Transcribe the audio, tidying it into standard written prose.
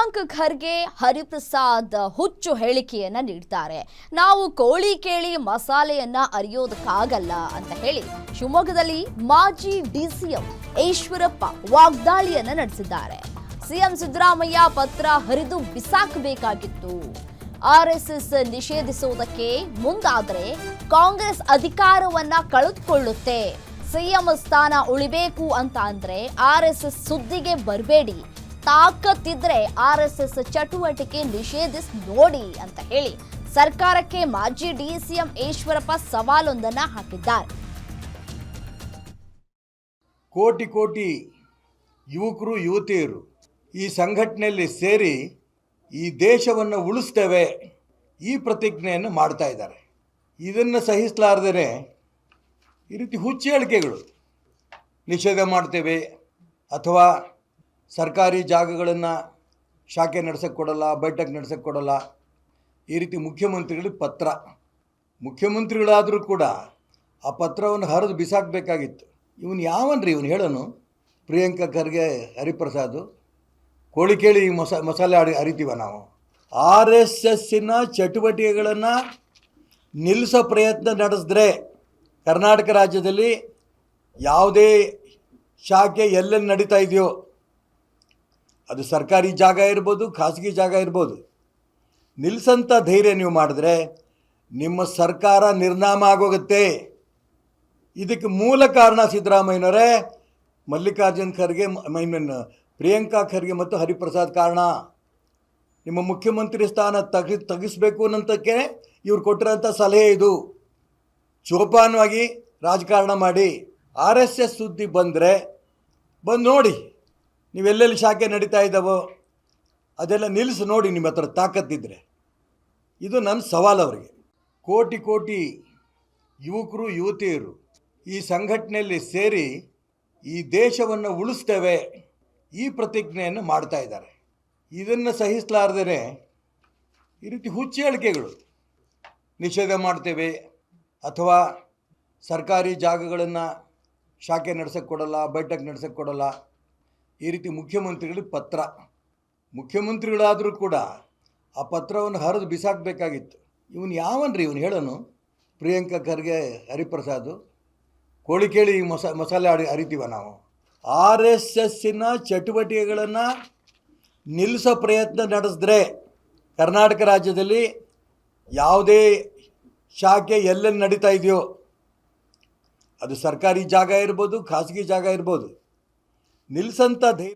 ಪ್ರಿಯಾಂಕ್ ಖರ್ಗೆ ಹರಿಪ್ರಸಾದ್ ಹುಚ್ಚು ಹೇಳಿಕೆಯನ್ನ ನೀಡ್ತಾರೆ. ನಾವು ಕೋಳಿ ಕೇಳಿ ಮಸಾಲೆಯನ್ನ ಅರಿಯೋದಕ್ಕಾಗಲ್ಲ ಅಂತ ಹೇಳಿ ಶಿವಮೊಗ್ಗದಲ್ಲಿ ಮಾಜಿ ಡಿಸಿಎಂ ಈಶ್ವರಪ್ಪ ವಾಗ್ದಾಳಿಯನ್ನ ನಡೆಸಿದ್ದಾರೆ. ಸಿಎಂ ಸಿದ್ದರಾಮಯ್ಯ ಪತ್ರ ಹರಿದು ಬಿಸಾಕಬೇಕಾಗಿತ್ತು. ಆರ್ಎಸ್ಎಸ್ ನಿಷೇಧಿಸುವುದಕ್ಕೆ ಮುಂದಾದರೆ ಕಾಂಗ್ರೆಸ್ ಅಧಿಕಾರವನ್ನ ಕಳೆದುಕೊಳ್ಳುತ್ತೆ. ಸಿಎಂ ಸ್ಥಾನ ಉಳಿಬೇಕು ಅಂತ ಅಂದ್ರೆ ಆರ್ಎಸ್ಎಸ್ ಸುದ್ದಿಗೆ ಬರಬೇಡಿ. ತಾಕತ್ತಿದ್ರೆ ಆರ್ಎಸ್ಎಸ್ ಚಟುವಟಿಕೆ ನಿಷೇಧಿಸಿ ನೋಡಿ ಅಂತ ಹೇಳಿ ಸರ್ಕಾರಕ್ಕೆ ಮಾಜಿ ಡಿಸಿಎಂ ಈಶ್ವರಪ್ಪ ಸವಾಲೊಂದನ್ನ ಹಾಕಿದ್ದಾರೆ. ಕೋಟಿ ಕೋಟಿ ಯುವಕರು ಯುವತಿಯರು ಈ ಸಂಘಟನೆಯಲ್ಲಿ ಸೇರಿ ಈ ದೇಶವನ್ನು ಉಳಿಸ್ತೇವೆ ಈ ಪ್ರತಿಜ್ಞೆಯನ್ನು ಮಾಡ್ತಾ ಇದ್ದಾರೆ. ಇದನ್ನು ಸಹಿಸಲಾರದೇ ಈ ರೀತಿ ಹುಚ್ಚು ಹೇಳಿಕೆಗಳು, ನಿಷೇಧ ಮಾಡ್ತೇವೆ ಅಥವಾ ಸರ್ಕಾರಿ ಜಾಗಗಳನ್ನು ಶಾಖೆ ನಡೆಸೋಕ್ಕೆ ಕೊಡಲ್ಲ, ಬೈಠಕ್ ನಡೆಸೋಕ್ಕೆ ಕೊಡಲ್ಲ, ಈ ರೀತಿ ಮುಖ್ಯಮಂತ್ರಿಗಳಿಗೆ ಪತ್ರ. ಮುಖ್ಯಮಂತ್ರಿಗಳಾದರೂ ಕೂಡ ಆ ಪತ್ರವನ್ನು ಹರಿದು ಬಿಸಾಕಬೇಕಾಗಿತ್ತು. ಇವನು ಯಾವನ್ರಿ ಇವನು ಹೇಳೋನು? ಪ್ರಿಯಾಂಕ ಖರ್ಗೆ ಹರಿಪ್ರಸಾದ್ ಕೋಳಿ ಕೇಳಿ ಮಸಾಲೆ ಅರಿತೀವ ನಾವು? ಆರ್ ಎಸ್ ಎಸ್ಸಿನ ಚಟುವಟಿಕೆಗಳನ್ನು ನಿಲ್ಲಿಸೋ ಪ್ರಯತ್ನ ನಡೆಸಿದ್ರೆ ಕರ್ನಾಟಕ ರಾಜ್ಯದಲ್ಲಿ ಯಾವುದೇ ಶಾಖೆ ಎಲ್ಲೆಲ್ಲಿ ನಡೀತಾ ಇದೆಯೋ, ಅದು ಸರ್ಕಾರಿ ಜಾಗ ಇರ್ಬೋದು, ಖಾಸಗಿ ಜಾಗ ಇರ್ಬೋದು, ನಿಲ್ಲಿಸಂಥ ಧೈರ್ಯ ನೀವು ಮಾಡಿದ್ರೆ ನಿಮ್ಮ ಸರ್ಕಾರ ನಿರ್ನಾಮ ಆಗೋಗುತ್ತೆ. ಇದಕ್ಕೆ ಮೂಲ ಕಾರಣ ಸಿದ್ದರಾಮಯ್ಯನವರೇ, ಮಲ್ಲಿಕಾರ್ಜುನ್ ಖರ್ಗೆ, ಪ್ರಿಯಾಂಕಾ ಖರ್ಗೆ ಮತ್ತು ಹರಿಪ್ರಸಾದ್ ಕಾರಣ. ನಿಮ್ಮ ಮುಖ್ಯಮಂತ್ರಿ ಸ್ಥಾನ ತೆಗಿಸ್ಬೇಕು ಅನ್ನೋಂಥಕ್ಕೆ ಇವ್ರು ಕೊಟ್ಟಿರೋಂಥ ಸಲಹೆ ಇದು. ಜೋಪಾನವಾಗಿ ರಾಜಕಾರಣ ಮಾಡಿ. ಆರ್ ಎಸ್ ಎಸ್ ಸುದ್ದಿ ಬಂದು ನೋಡಿ, ನೀವೆಲ್ಲೆಲ್ಲಿ ಶಾಖೆ ನಡೀತಾ ಇದ್ದಾವೋ ಅದೆಲ್ಲ ನಿಲ್ಲಿಸಿ ನೋಡಿ, ನಿಮ್ಮ ಹತ್ರ ತಾಕತ್ತಿದ್ರೆ. ಇದು ನನ್ನ ಸವಾಲು ಅವರಿಗೆ. ಕೋಟಿ ಕೋಟಿ ಯುವಕರು ಯುವತಿಯರು ಈ ಸಂಘಟನೆಯಲ್ಲಿ ಸೇರಿ ಈ ದೇಶವನ್ನು ಉಳಿಸ್ತೇವೆ ಈ ಪ್ರತಿಜ್ಞೆಯನ್ನು ಮಾಡ್ತಾ ಇದ್ದಾರೆ. ಇದನ್ನು ಸಹಿಸಲಾರದೇ ಈ ರೀತಿ ಹುಚ್ಚು ಹೇಳಿಕೆಗಳು, ನಿಷೇಧ ಮಾಡ್ತೇವೆ ಅಥವಾ ಸರ್ಕಾರಿ ಜಾಗಗಳನ್ನು ಶಾಖೆ ನಡೆಸೋಕ್ಕೆ ಕೊಡಲ್ಲ, ಬೈಠಕ್ ನಡೆಸೋಕ್ಕೆ ಕೊಡಲ್ಲ, ಈ ರೀತಿ ಮುಖ್ಯಮಂತ್ರಿಗಳಿಗೆ ಪತ್ರ. ಮುಖ್ಯಮಂತ್ರಿಗಳಾದರೂ ಕೂಡ ಆ ಪತ್ರವನ್ನು ಹರಿದು ಬಿಸಾಕಬೇಕಾಗಿತ್ತು. ಇವನು ಯಾವನ್ರಿ ಇವನು ಹೇಳೋನು? ಪ್ರಿಯಾಂಕ ಖರ್ಗೆ ಹರಿಪ್ರಸಾದ್ ಕೋಳಿ ಕೇಳಿ ಮಸಾಲೆ ಅರಿತೀವ ನಾವು? ಆರ್ ಎಸ್ ಎಸ್ಸಿನ ಚಟುವಟಿಕೆಗಳನ್ನು ನಿಲ್ಲಿಸೋ ಪ್ರಯತ್ನ ನಡೆಸಿದ್ರೆ ಕರ್ನಾಟಕ ರಾಜ್ಯದಲ್ಲಿ ಯಾವುದೇ ಶಾಖೆ ಎಲ್ಲೆಲ್ಲಿ ನಡೀತಾ ಇದೆಯೋ, ಅದು ಸರ್ಕಾರಿ ಜಾಗ ಇರ್ಬೋದು, ಖಾಸಗಿ ಜಾಗ ಇರ್ಬೋದು, ನಿಲ್ಲಿಸಂಥ ಧೈರ್ಯ